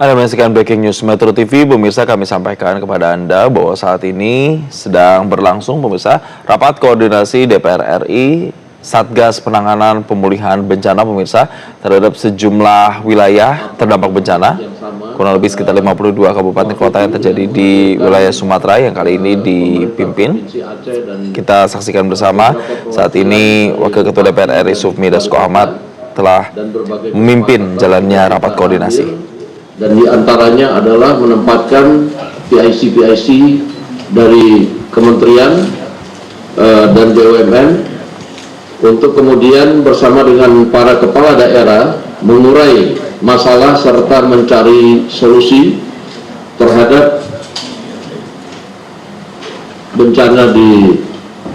Anda menyaksikan Breaking News Metro TV. Pemirsa, kami sampaikan kepada Anda bahwa saat ini sedang berlangsung pemirsa rapat koordinasi DPR RI Satgas Penanganan Pemulihan Bencana pemirsa terhadap sejumlah wilayah terdampak bencana. Kurang lebih sekitar 52 kabupaten kota yang terjadi di wilayah Sumatera yang kali ini dipimpin. Kita saksikan bersama saat ini Wakil Ketua DPR RI Sufmi Dasko Ahmad telah memimpin jalannya rapat koordinasi. Dan diantaranya adalah menempatkan PIC dari kementerian dan BUMN untuk kemudian bersama dengan para kepala daerah mengurai masalah serta mencari solusi terhadap bencana di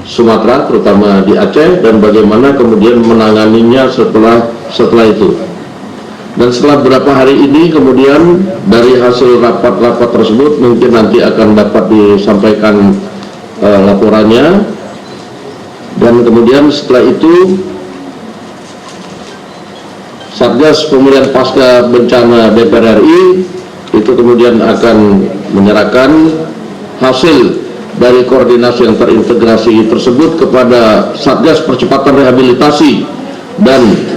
Sumatera, terutama di Aceh, dan bagaimana kemudian menanganinya setelah itu. Dan setelah beberapa hari ini kemudian dari hasil rapat-rapat tersebut mungkin nanti akan dapat disampaikan laporannya, dan kemudian setelah itu Satgas Pemulihan Pasca Bencana DPR RI itu kemudian akan menyerahkan hasil dari koordinasi yang terintegrasi tersebut kepada Satgas Percepatan Rehabilitasi dan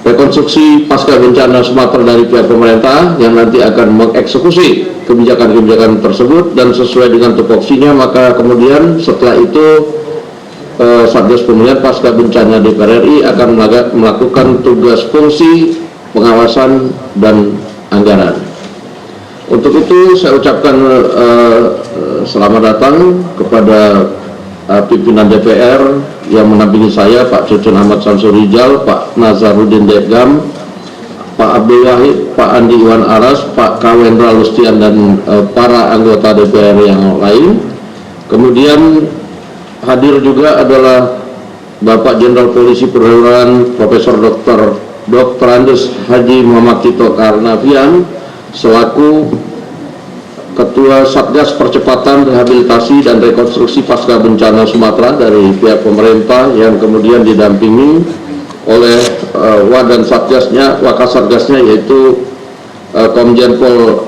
Rekonstruksi Pasca Bencana Sumatera dari pihak pemerintah yang nanti akan mengeksekusi kebijakan-kebijakan tersebut, dan sesuai dengan tupoksinya maka kemudian setelah itu Satgas Pemulihan Pasca Bencana DPR RI akan melakukan tugas fungsi pengawasan dan anggaran. Untuk itu saya ucapkan selamat datang kepada pimpinan DPR yang menampingi saya, Pak Cucun Ahmad Samsurijal, Pak Nazarudin Degam, Pak Abdul Wahid, Pak Andi Iwan Aras, Pak Kawendra Lustian, dan para anggota DPR yang lain. Kemudian hadir juga adalah Bapak Jenderal Polisi Perwira Profesor Dr. Andes Haji Muhammad Tito Karnavian selaku Ketua Satgas Percepatan Rehabilitasi dan Rekonstruksi Pasca Bencana Sumatera dari pihak pemerintah, yang kemudian didampingi oleh Wadan Satgasnya, Wakasatgasnya, yaitu Komjen Pol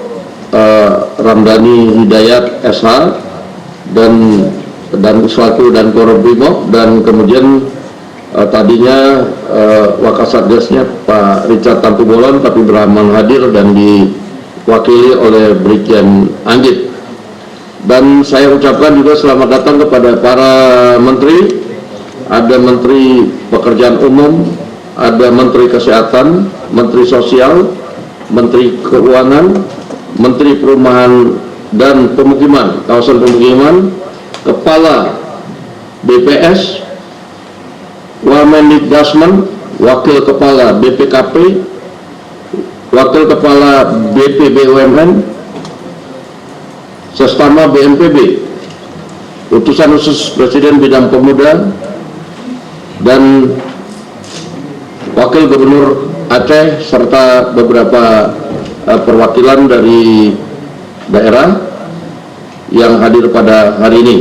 Ramdhani Hidayat SH dan selaku dan Korbimob, dan kemudian tadinya Wakasatgasnya Pak Richard Tampubolon tapi berhalangan hadir dan diwakili oleh Brigjen Anggit. Dan saya ucapkan juga selamat datang kepada para menteri. Ada Menteri Pekerjaan Umum, ada Menteri Kesehatan, Menteri Sosial, Menteri Keuangan, Menteri Perumahan dan Pemukiman, Kawasan Pemukiman, Kepala BPS, Wamenikdasmen, Wakil Kepala BPKP, Wakil Kepala BPBUMN, Sestama BNPB, Utusan Khusus Presiden Bidang Pemuda, dan Wakil Gubernur Aceh, serta beberapa perwakilan dari daerah yang hadir pada hari ini.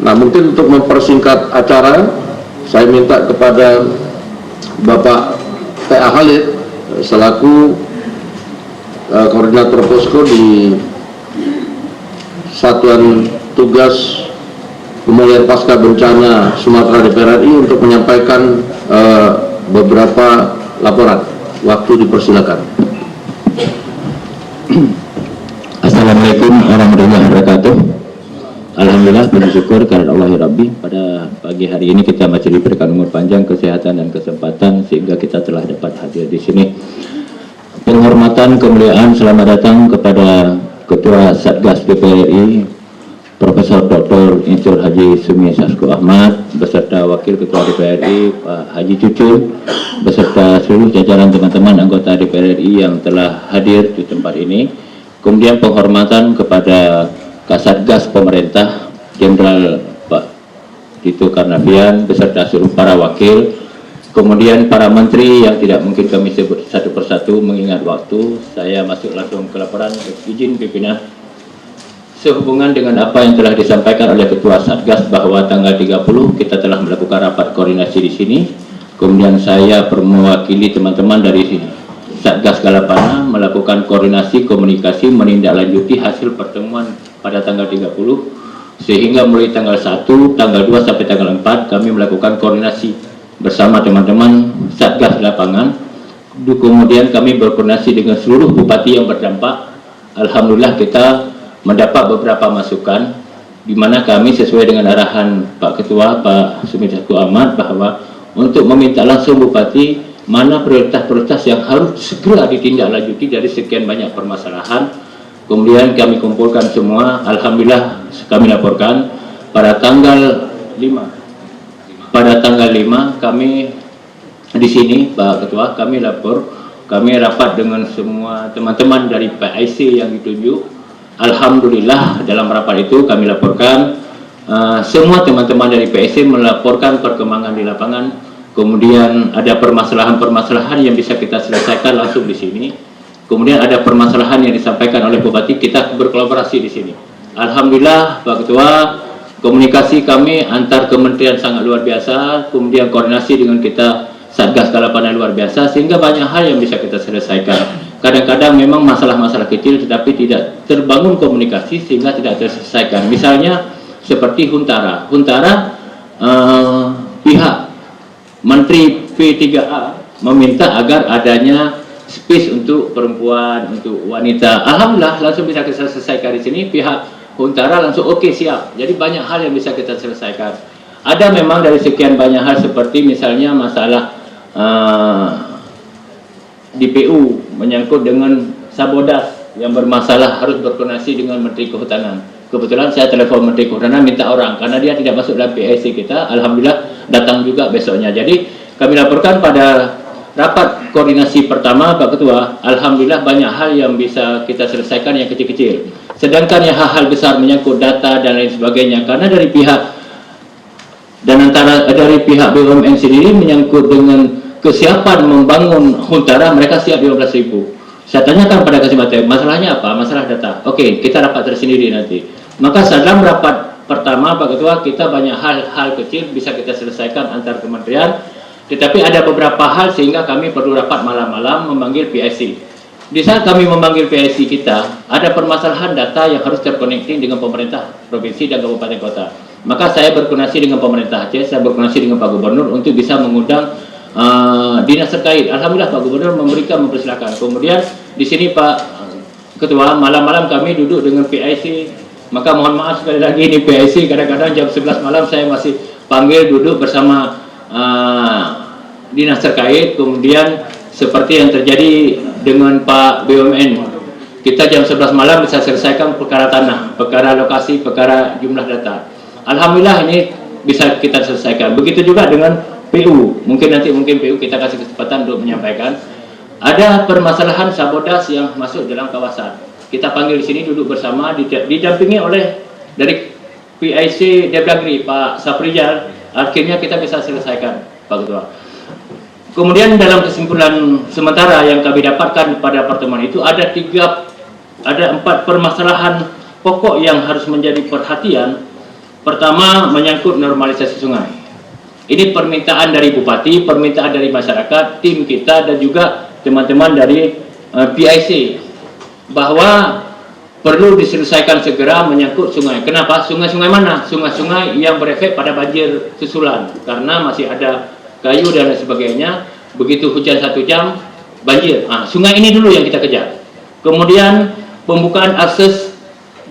Nah, mungkin untuk mempersingkat acara, saya minta kepada Bapak T.A. Khalid selaku koordinator posko di Satuan Tugas Pemulihan Pasca Bencana Sumatera DPR RI untuk menyampaikan beberapa laporan. Waktu dipersilakan. Assalamualaikum warahmatullahi wabarakatuh. Alhamdulillah, bersyukur karena Allah ya Rabbi, pada pagi hari ini kita masih diberikan umur panjang, kesehatan dan kesempatan sehingga kita telah dapat hadir di sini. Penghormatan, kemuliaan, selamat datang kepada Ketua Satgas DPR RI Profesor Dr. Insinyur Haji Sufmi Dasko Ahmad beserta Wakil Ketua DPR RI Pak Haji Cucun beserta seluruh jajaran teman-teman anggota DPR RI yang telah hadir di tempat ini. Kemudian penghormatan kepada Kasatgas Pemerintah Jenderal Pak Tito Karnavian beserta seluruh para wakil, kemudian para menteri yang tidak mungkin kami sebut satu persatu mengingat waktu. Saya masuk langsung ke laporan. Izin pimpinan, sehubungan dengan apa yang telah disampaikan oleh Ketua Satgas bahwa tanggal 30 kita telah melakukan rapat koordinasi di sini. Kemudian saya mewakili teman-teman dari Satgas Galapana melakukan koordinasi, komunikasi, menindaklanjuti hasil pertemuan pada tanggal 30, sehingga mulai tanggal 1, tanggal 2 sampai tanggal 4 kami melakukan koordinasi bersama teman-teman Satgas lapangan. Kemudian kami berkoordinasi dengan seluruh bupati yang berdampak. Alhamdulillah kita mendapat beberapa masukan, di mana kami sesuai dengan arahan Pak Ketua, Pak Sumidaku Ahmad, bahwa untuk meminta langsung bupati mana prioritas-prioritas yang harus segera ditindaklanjuti dari sekian banyak permasalahan. Kemudian kami kumpulkan semua. Alhamdulillah kami laporkan pada tanggal 5. Pada tanggal 5 kami di sini, Pak Ketua, kami rapat dengan semua teman-teman dari PIC yang ditunjuk. Alhamdulillah dalam rapat itu kami laporkan semua teman-teman dari PIC melaporkan perkembangan di lapangan. Kemudian ada permasalahan-permasalahan yang bisa kita selesaikan langsung di sini. Kemudian ada permasalahan yang disampaikan oleh Bupati, kita berkolaborasi di sini. Alhamdulillah Pak Ketua, komunikasi kami antar kementerian sangat luar biasa, kemudian koordinasi dengan kita Satgas Galapana luar biasa, sehingga banyak hal yang bisa kita selesaikan. Kadang-kadang memang masalah-masalah kecil tetapi tidak terbangun komunikasi sehingga tidak terselesaikan. Misalnya seperti Huntara. Pihak Menteri P3A meminta agar adanya space untuk perempuan, untuk wanita. Alhamdulillah langsung bisa kita selesaikan di sini. Pihak Huntara langsung oke, siap. Jadi banyak hal yang bisa kita selesaikan. Ada memang dari sekian banyak hal seperti misalnya masalah DPU menyangkut dengan Sabodas yang bermasalah, harus berkoordinasi dengan Menteri Kehutanan. Kebetulan saya telepon Menteri Kehutanan minta orang karena dia tidak masuk dalam PIC kita. Alhamdulillah datang juga besoknya. Jadi kami laporkan pada rapat koordinasi pertama Pak Ketua, alhamdulillah banyak hal yang bisa kita selesaikan yang kecil-kecil. Sedangkan yang hal-hal besar menyangkut data dan lain sebagainya, karena dari pihak dari pihak BUMN sendiri menyangkut dengan kesiapan membangun Huntara, mereka siap 15.000. Saya tanyakan pada kesempatan, masalahnya apa? Masalah data. Oke, kita rapat tersendiri nanti. Maka dalam rapat pertama Pak Ketua, kita banyak hal-hal kecil bisa kita selesaikan antar kementerian, tetapi ada beberapa hal sehingga kami perlu rapat malam-malam memanggil PIC. Di saat kami memanggil PIC kita, ada permasalahan data yang harus terconnecting dengan pemerintah provinsi dan kabupaten kota. Maka saya berkoordinasi dengan pemerintah Aceh, saya berkoordinasi dengan Pak Gubernur untuk bisa mengundang dinas terkait. Alhamdulillah Pak Gubernur mempersilakan. Kemudian di sini Pak Ketua, malam-malam kami duduk dengan PIC. Maka mohon maaf sekali lagi ini PIC, kadang-kadang jam 11 malam saya masih panggil duduk bersama dinas terkait. Kemudian seperti yang terjadi dengan Pak BUMN, kita jam 11 malam bisa selesaikan perkara tanah, perkara lokasi, perkara jumlah data. Alhamdulillah ini bisa kita selesaikan. Begitu juga dengan PU, mungkin PU kita kasih kesempatan untuk menyampaikan. Ada permasalahan Sabodas yang masuk dalam kawasan. Kita panggil di sini duduk bersama, didampingi oleh dari PIC Depdagri Pak Safrijal. Akhirnya kita bisa selesaikan Pak Ketua. Kemudian dalam kesimpulan sementara yang kami dapatkan pada pertemuan itu ada 4 permasalahan pokok yang harus menjadi perhatian. Pertama menyangkut normalisasi sungai. Ini permintaan dari bupati, permintaan dari masyarakat, tim kita dan juga teman-teman dari PIC bahwa perlu diselesaikan segera menyangkut sungai. Kenapa? Sungai-sungai mana? Sungai-sungai yang berefek pada banjir susulan, karena masih ada kayu dan lain sebagainya. Begitu hujan 1 jam banjir. Sungai ini dulu yang kita kejar. Kemudian pembukaan akses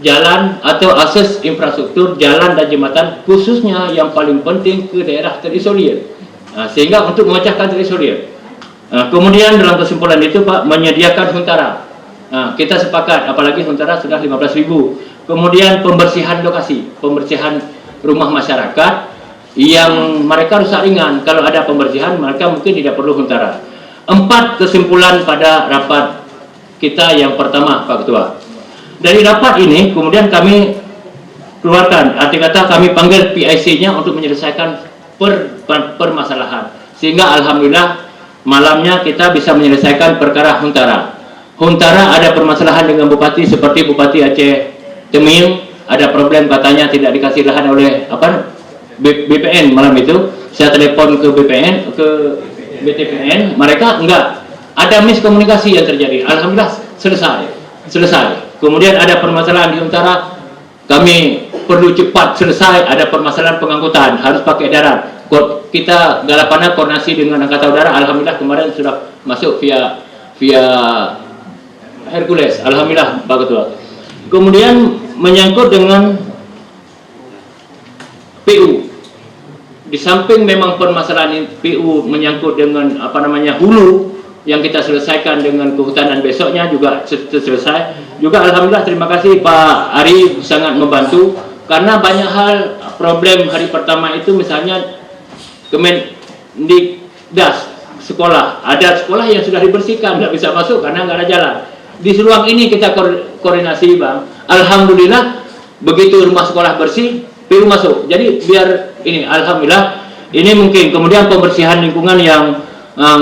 jalan atau akses infrastruktur jalan dan jembatan, khususnya yang paling penting ke daerah terisolir, sehingga untuk memecahkan terisolir. Kemudian dalam kesimpulan itu Pak, menyediakan Huntara. Kita sepakat, apalagi Huntara sudah 15.000. Kemudian pembersihan lokasi, pembersihan rumah masyarakat yang mereka rusak ringan. Kalau ada pembersihan, mereka mungkin tidak perlu Huntara. 4 kesimpulan pada rapat kita yang pertama Pak Ketua. Dari rapat ini kemudian kami keluarkan, arti kata kami panggil PIC-nya untuk menyelesaikan permasalahan. Sehingga alhamdulillah malamnya kita bisa menyelesaikan perkara Huntara. Huntara ada permasalahan dengan bupati, seperti Bupati Aceh Temim, ada problem katanya tidak dikasih lahan oleh BPN. Malam itu saya telepon ke BPN, ke BTPN, mereka enggak, ada miskomunikasi yang terjadi. Alhamdulillah selesai. Kemudian ada permasalahan di utara, kami perlu cepat selesai. Ada permasalahan pengangkutan harus pakai darat. Kita Galapana koordinasi dengan Angkatan Udara. Alhamdulillah kemarin sudah masuk via Hercules. Alhamdulillah Pak Ketua. Kemudian menyangkut dengan PU. Di samping memang permasalahan PU menyangkut dengan hulu yang kita selesaikan dengan kehutanan besoknya juga selesai. Juga alhamdulillah terima kasih Pak Ari sangat membantu karena banyak hal problem hari pertama itu misalnya Kemendikdas sekolah, ada sekolah yang sudah dibersihkan nggak bisa masuk karena nggak ada jalan. Di Seluang ini kita koordinasi Bang. Alhamdulillah begitu rumah sekolah bersih, PU masuk. Jadi biar ini alhamdulillah ini mungkin kemudian pembersihan lingkungan yang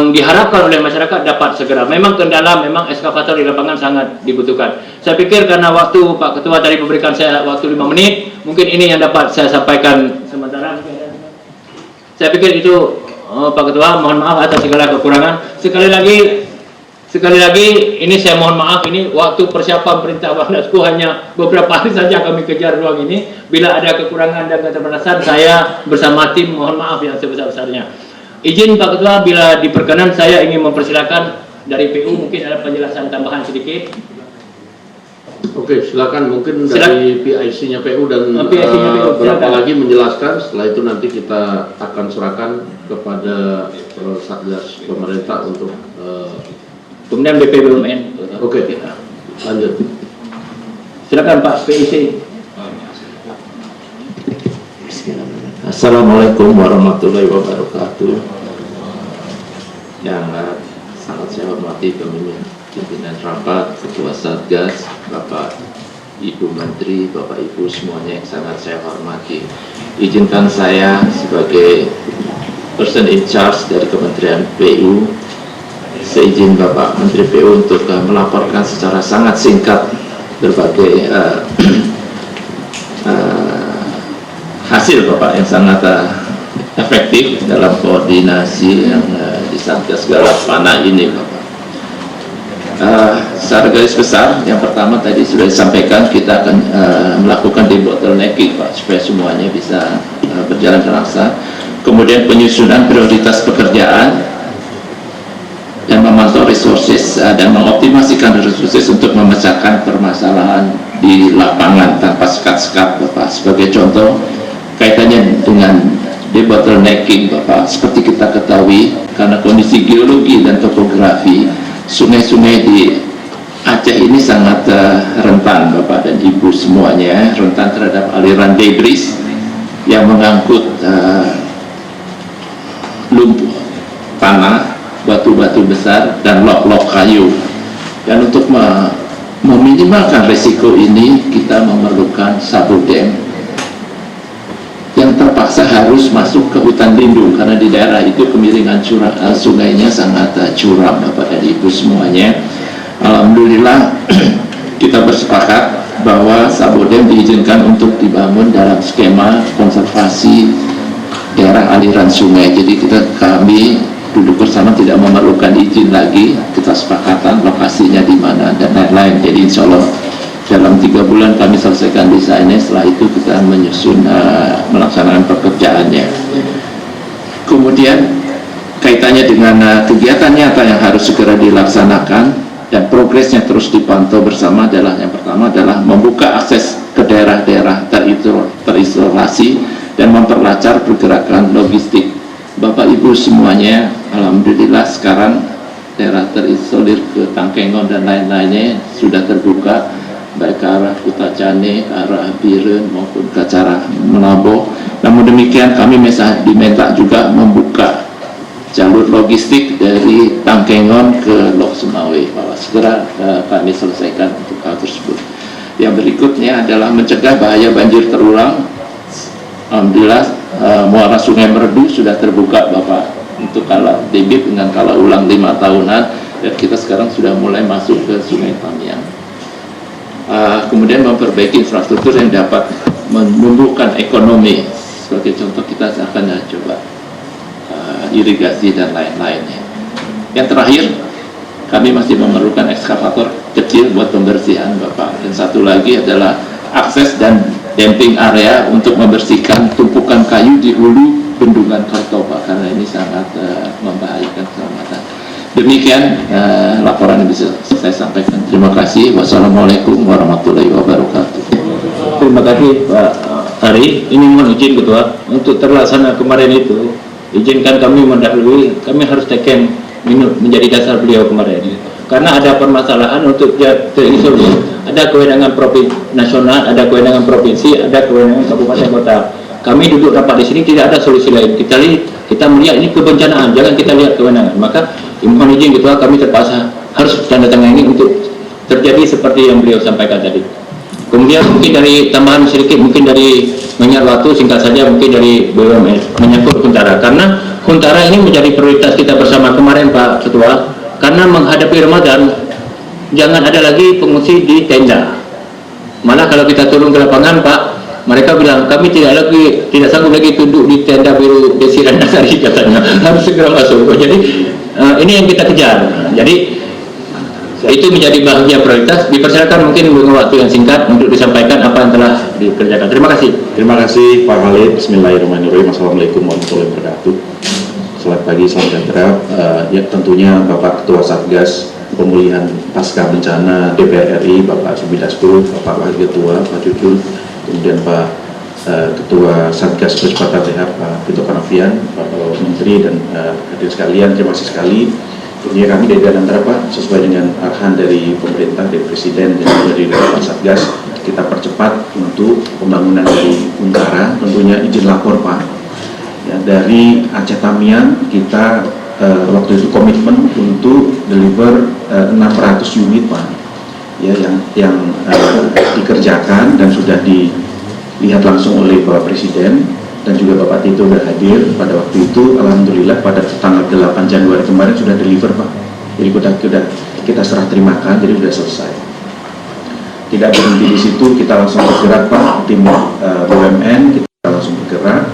diharapkan oleh masyarakat dapat segera. Memang kendala, memang eskavator di lapangan sangat dibutuhkan. Saya pikir karena waktu Pak Ketua tadi memberikan saya waktu 5 menit, mungkin ini yang dapat saya sampaikan sementara. Saya pikir itu Pak Ketua, mohon maaf atas segala kekurangan. Sekali lagi ini saya mohon maaf, ini waktu persiapan perintah Bandasku hanya beberapa hari saja kami kejar ruang ini. Bila ada kekurangan dan keterbatasan, saya bersama tim mohon maaf yang sebesar-besarnya. Izin Pak Ketua, bila diperkenan saya ingin mempersilakan dari PU mungkin ada penjelasan tambahan sedikit. Oke, silakan mungkin dari PIC-nya PU dan berapa lagi menjelaskan. Setelah itu nanti kita akan serahkan kepada Satgas pemerintah untuk kemudian BPBUMN. Oke, lanjut. Silakan Pak PIC. Assalamualaikum warahmatullahi wabarakatuh. Yang sangat saya hormati pimpinan rapat, Ketua Satgas, Bapak Ibu Menteri, Bapak Ibu semuanya yang sangat saya hormati. Izinkan saya sebagai person in charge dari Kementerian PU, seizin Bapak Menteri PU untuk melaporkan secara sangat singkat berbagai hasil Bapak yang sangat efektif dalam koordinasi yang di Satgas Galapana ini Bapak. Secara garis besar, yang pertama tadi sudah disampaikan, kita akan melakukan debottlenecking Pak, supaya semuanya bisa berjalan langsung. Kemudian penyusunan prioritas pekerjaan dan memantau resources dan mengoptimasikan resources untuk memecahkan permasalahan di lapangan tanpa sekat-sekat Bapak. Sebagai contoh, kaitannya dengan debottlenecking Bapak, seperti kita ketahui karena kondisi geologi dan topografi, sungai-sungai di Aceh ini sangat rentan Bapak dan Ibu semuanya, rentan terhadap aliran debris yang mengangkut lumpur tanah, batu-batu besar dan lok-lok kayu. Dan untuk meminimalkan risiko ini, kita memerlukan sabodem yang terpaksa harus masuk ke hutan lindung karena di daerah itu kemiringan sungainya sangat curam Bapak dan Ibu semuanya. Alhamdulillah kita bersepakat bahwa sabodem diizinkan untuk dibangun dalam skema konservasi daerah aliran sungai. Jadi kami duduk bersama tidak memerlukan izin lagi, kita sepakatan lokasinya di mana dan lain-lain. Jadi insya Allah dalam 3 bulan kami selesaikan desainnya, setelah itu kita menyusun melaksanakan pekerjaannya. Kemudian kaitannya dengan kegiatan nyata yang harus segera dilaksanakan dan progresnya terus dipantau bersama adalah yang pertama adalah membuka akses ke daerah-daerah terisolasi dan memperlancar pergerakan logistik. Bapak Ibu semuanya, alhamdulillah sekarang daerah terisolir ke Tangkengon dan lain-lainnya sudah terbuka, baik ke arah Kutacane, ke arah Biren maupun ke arah Menabo. Namun demikian kami diminta juga membuka jalur logistik dari Tangkengon ke Lok Sumawe, bahwa segera kami selesaikan untuk hal tersebut. Yang berikutnya adalah mencegah bahaya banjir terulang. Alhamdulillah muara Sungai Merdu sudah terbuka Bapak untuk kala debit dengan kala ulang 5 tahunan, dan kita sekarang sudah mulai masuk ke Sungai Tamiang. Kemudian memperbaiki infrastruktur yang dapat menumbuhkan ekonomi, sebagai contoh kita akan coba irigasi dan lain-lainnya. Yang terakhir, kami masih memerlukan ekskavator kecil buat pembersihan Bapak. Dan satu lagi adalah akses dan damping area untuk membersihkan tumpukan kayu di hulu bendungan Kartoba, karena ini sangat membahayakan keselamatan. Demikian laporan yang bisa saya sampaikan. Terima kasih. Wassalamualaikum warahmatullahi wabarakatuh. Terima kasih Pak Ari. Ini mohon izin Ketua, untuk terlaksana kemarin itu, izinkan kami mendahului, kami harus taken menjadi dasar beliau kemarin. Karena ada permasalahan untuk terisolir, ada kewenangan nasional, ada kewenangan provinsi, ada kewenangan kabupaten kota. Kami duduk rapat di sini tidak ada solusi lain. Kita melihat ini kebencanaan, jangan kita lihat kewenangan. Maka mohon izin Ketua, kami terpaksa harus tanda tangan ini untuk terjadi seperti yang beliau sampaikan tadi. Kemudian mungkin dari tambahan sedikit, mungkin dari minyak waktu singkat saja, mungkin dari BUMN menyangkut Huntara. Karena Huntara ini menjadi prioritas kita bersama kemarin Pak Ketua. Karena menghadapi Ramadan, jangan ada lagi pengungsi di tenda. Malah kalau kita turun ke lapangan Pak, mereka bilang kami tidak sanggup lagi duduk di tenda biru Desi Randasari katanya, harus segera masuk. Jadi ini yang kita kejar. Jadi itu menjadi bagian prioritas. Dipersilakan mungkin dengan waktu yang singkat untuk disampaikan apa yang telah dikerjakan. Terima kasih. Terima kasih Pak Khalid. Bismillahirrahmanirrahim. Assalamualaikum warahmatullahi wabarakatuh. Selamat pagi, salam sejahtera. Ya tentunya Bapak Ketua Satgas Pemulihan Pasca Bencana DPR RI, Bapak Subidasko, Bapak Wakil Ketua, Pak Cucul, kemudian Pak Ketua Satgas Percepatan Sehat, Pak Tito Karnavian, Bapak Menteri dan hadirin sekalian, terima kasih sekali. Tentunya kami dari Danantara Pak, sesuai dengan arahan dari pemerintah, dari Presiden, dan dari Bapak Satgas, kita percepat untuk pembangunan dari Huntara. Tentunya izin lapor Pak. Ya, dari Aceh Tamiang kita waktu itu komitmen untuk deliver 600 unit Pak, ya yang dikerjakan dan sudah dilihat langsung oleh Bapak Presiden dan juga Bapak Tito sudah hadir pada waktu itu. Alhamdulillah pada tanggal 8 Januari kemarin sudah deliver Pak, jadi kita serah terimakan, jadi sudah selesai. Tidak berhenti di situ, kita langsung bergerak Pak, tim BUMN kita langsung bergerak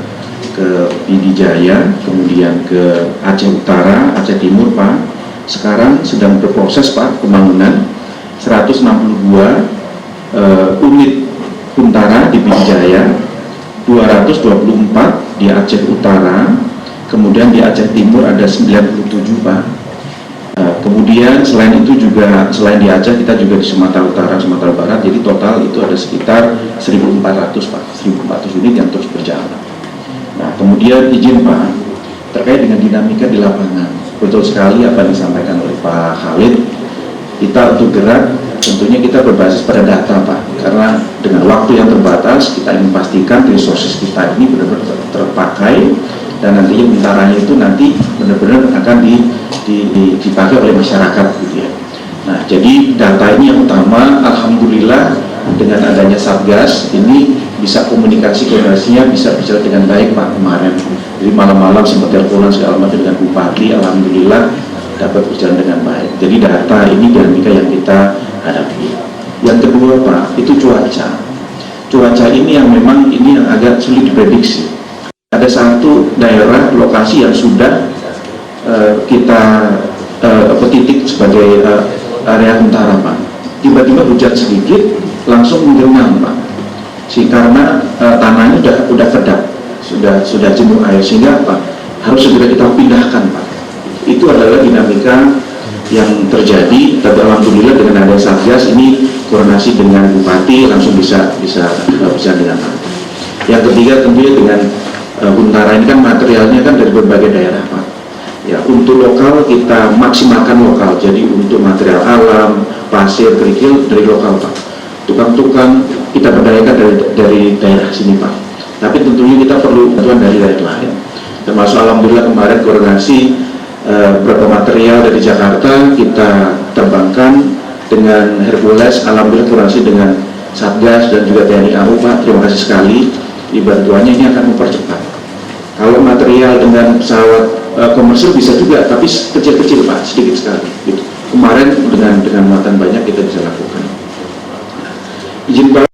ke PD Jaya, kemudian ke Aceh Utara, Aceh Timur Pak. Sekarang sedang berproses Pak pembangunan 162 unit Huntara di PD Jaya, 224 di Aceh Utara, kemudian di Aceh Timur ada 97 Pak. Kemudian selain itu juga, selain di Aceh kita juga di Sumatera Utara, Sumatera Barat, jadi total itu ada sekitar 1.400 Pak, 1.400 unit yang terus berjalan. Nah, kemudian izin Pak, terkait dengan dinamika di lapangan, betul sekali apa yang disampaikan oleh Pak Khalid. Kita untuk gerak, tentunya kita berbasis pada data Pak, karena dengan waktu yang terbatas, kita ingin pastikan resources kita ini benar-benar terpakai, dan nantinya Huntaranya itu nanti benar-benar akan dipakai oleh masyarakat gitu ya. Nah, jadi data ini yang utama. Alhamdulillah dengan adanya Satgas ini bisa komunikasinya bisa berjalan dengan baik Pak kemarin. Jadi malam-malam sempat teleponan segala macam dengan Bupati, alhamdulillah dapat berjalan dengan baik. Jadi data ini dinamika yang kita hadapi. Yang kedua Pak, itu cuaca. Cuaca ini yang memang ini yang agak sulit diprediksi. Ada satu daerah lokasi yang sudah kita titik sebagai area Huntara Pak. Tiba-tiba hujan sedikit langsung menggenang Pak. Karena tanahnya sudah kedap, sudah jenuh air, sehingga apa harus segera kita pindahkan Pak. Itu adalah dinamika yang terjadi. Tapi alhamdulillah dengan ada Satgas ini koordinasi dengan Bupati langsung bisa dengan Pak. Yang ketiga tentunya dengan Huntara ini kan materialnya kan dari berbagai daerah Pak. Ya, untuk lokal kita maksimalkan lokal. Jadi untuk material alam, pasir, kerikil dari lokal Pak. Tukang-tukang kita berdayakan dari daerah sini Pak. Tapi tentunya kita perlu bantuan dari daerah lain. Termasuk alhamdulillah kemarin koordinasi beberapa material dari Jakarta kita terbangkan dengan Hercules. Alhamdulillah koordinasi dengan Satgas dan juga TNI AU Pak. Terima kasih sekali. Di bantuannya ini akan mempercepat. Kalau material dengan pesawat komersil bisa juga, tapi kecil-kecil Pak, sedikit sekali. Gitu. Kemarin dengan muatan banyak kita bisa lakukan. Izin Pak,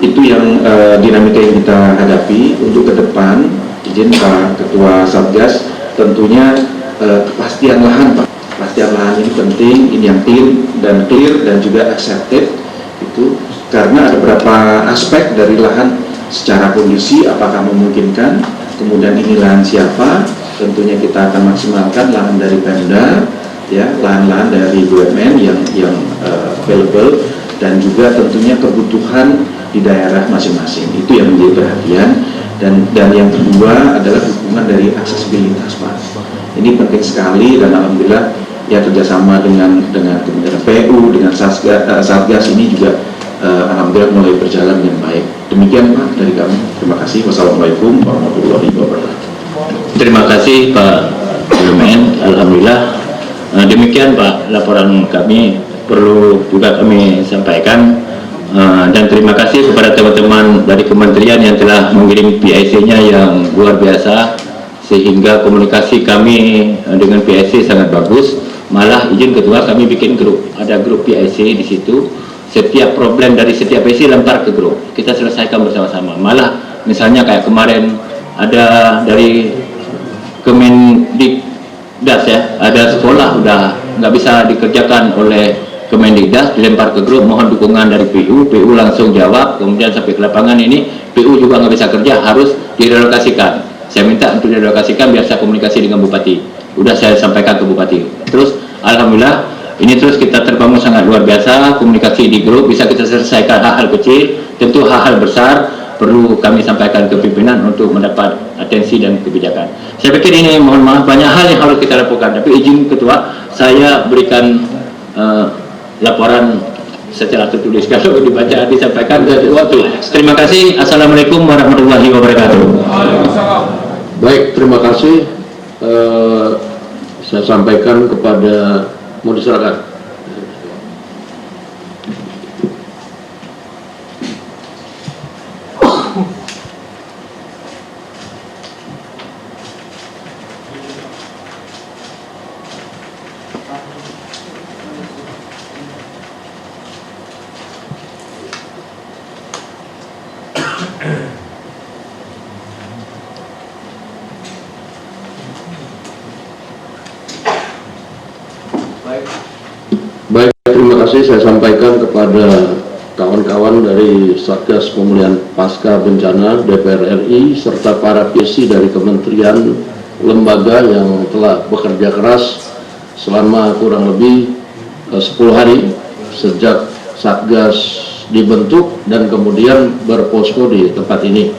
itu yang dinamika yang kita hadapi untuk ke depan. Izin Pak Ketua Satgas, tentunya kepastian lahan Pak, pengertian lahan ini penting, ini yang clear dan juga accepted itu, karena ada beberapa aspek dari lahan secara kondisi apakah memungkinkan, kemudian ini lahan siapa, tentunya kita akan maksimalkan lahan dari Pemda, ya, lahan-lahan dari BUMN yang available, dan juga tentunya kebutuhan di daerah masing-masing, itu yang menjadi perhatian. Dan yang kedua adalah dukungan dari aksesibilitas, Pak. Ini penting sekali, dan alhamdulillah ya kerjasama dengan Kementerian PU, dengan Satgas ini juga alhamdulillah mulai berjalan dengan baik. Demikian Pak dari kami. Terima kasih. Wassalamualaikum warahmatullahi wabarakatuh. Terima kasih Pak Wamen. Alhamdulillah. Demikian Pak laporan kami, perlu juga kami sampaikan. Dan terima kasih kepada teman-teman dari kementerian yang telah mengirim PIC-nya yang luar biasa, sehingga komunikasi kami dengan PIC sangat bagus. Malah izin ketua, kami bikin grup, ada grup PIC di situ. Setiap problem dari setiap PIC lempar ke grup, kita selesaikan bersama-sama. Malah misalnya kayak kemarin ada dari Kemendikdas ya, ada sekolah udah nggak bisa dikerjakan oleh Kemendikdas, dilempar ke grup, mohon dukungan dari PU langsung jawab, kemudian sampai ke lapangan ini PU juga nggak bisa kerja, harus direlokasikan. Saya minta untuk direlokasikan biar saya komunikasi dengan Bupati. Udah saya sampaikan ke Bupati. Terus alhamdulillah ini terus kita terbangun sangat luar biasa, komunikasi di grup bisa kita selesaikan hal-hal kecil, tentu hal-hal besar perlu kami sampaikan ke pimpinan untuk mendapat atensi dan kebijakan. Saya pikir ini, mohon maaf, banyak hal yang harus kita lakukan, tapi izin ketua, saya berikan laporan secara tertulis, kalau dibaca disampaikan dari waktu. Terima kasih. Assalamualaikum warahmatullahi wabarakatuh. Baik, terima kasih. Saya sampaikan kepada, mau diserahkan. Baik, terima kasih. Saya sampaikan kepada kawan-kawan dari Satgas Pemulihan Pasca Bencana DPR RI serta para PIC dari kementerian lembaga yang telah bekerja keras selama kurang lebih 10 hari sejak Satgas dibentuk dan kemudian berposko di tempat ini.